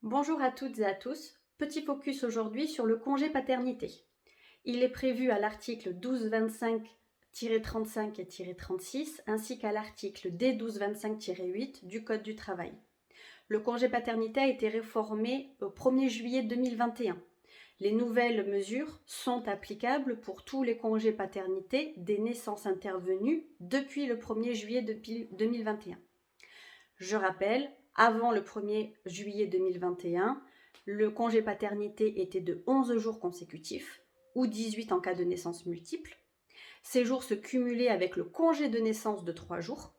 Bonjour à toutes et à tous. Petit focus aujourd'hui sur le congé paternité. Il est prévu à l'article 1225-35 et 36 ainsi qu'à l'article D1225-8 du Code du travail. Le congé paternité a été réformé au 1er juillet 2021. Les nouvelles mesures sont applicables pour tous les congés paternité des naissances intervenues depuis le 1er juillet 2021. Je rappelle, avant le 1er juillet 2021, le congé paternité était de 11 jours consécutifs ou 18 en cas de naissance multiple. Ces jours se cumulaient avec le congé de naissance de 3 jours.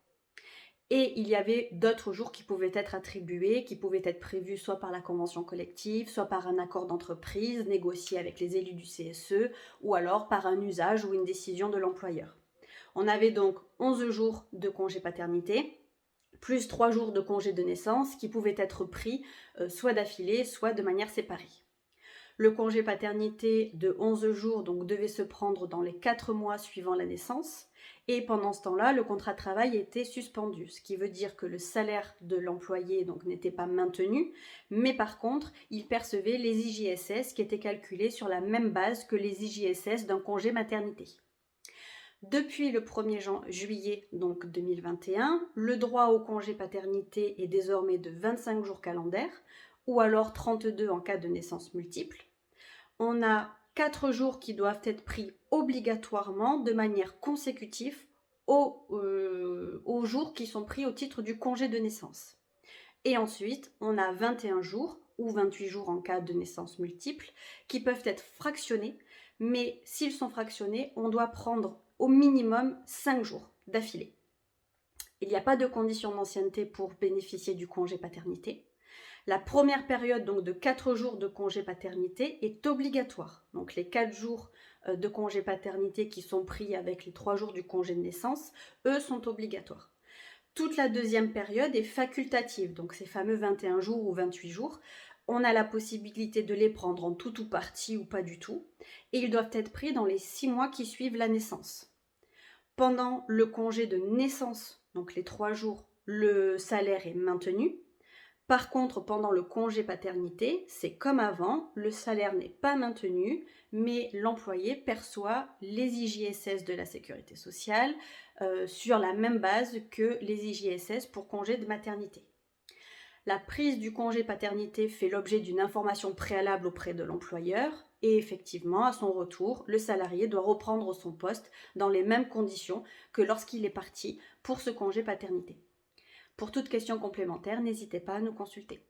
Et il y avait d'autres jours qui pouvaient être attribués, qui pouvaient être prévus soit par la convention collective, soit par un accord d'entreprise négocié avec les élus du CSE, ou alors par un usage ou une décision de l'employeur. On avait donc 11 jours de congé paternité, plus 3 jours de congé de naissance qui pouvaient être pris soit d'affilée, soit de manière séparée. Le congé paternité de 11 jours donc, devait se prendre dans les 4 mois suivant la naissance, et pendant ce temps-là, le contrat de travail était suspendu, ce qui veut dire que le salaire de l'employé n'était pas maintenu, mais par contre, il percevait les IJSS qui étaient calculés sur la même base que les IJSS d'un congé maternité. Depuis le 1er juillet 2021, le droit au congé paternité est désormais de 25 jours calendaires, ou alors 32 en cas de naissance multiple. On a 4 jours qui doivent être pris obligatoirement de manière consécutive aux jours qui sont pris au titre du congé de naissance. Et ensuite, on a 21 jours ou 28 jours en cas de naissance multiple qui peuvent être fractionnés, mais s'ils sont fractionnés, on doit prendre au minimum 5 jours d'affilée. Il n'y a pas de condition d'ancienneté pour bénéficier du congé paternité. La première période donc de 4 jours de congé paternité est obligatoire. Donc les 4 jours de congé paternité qui sont pris avec les 3 jours du congé de naissance, eux sont obligatoires. Toute la deuxième période est facultative, donc ces fameux 21 jours ou 28 jours, on a la possibilité de les prendre en tout ou partie ou pas du tout, et ils doivent être pris dans les 6 mois qui suivent la naissance. Pendant le congé de naissance, donc les 3 jours, le salaire est maintenu. Par contre, pendant le congé paternité, c'est comme avant, le salaire n'est pas maintenu, mais l'employé perçoit les IJSS de la sécurité sociale sur la même base que les IJSS pour congé de maternité. La prise du congé paternité fait l'objet d'une information préalable auprès de l'employeur et effectivement, à son retour, le salarié doit reprendre son poste dans les mêmes conditions que lorsqu'il est parti pour ce congé paternité. Pour toute question complémentaire, n'hésitez pas à nous consulter.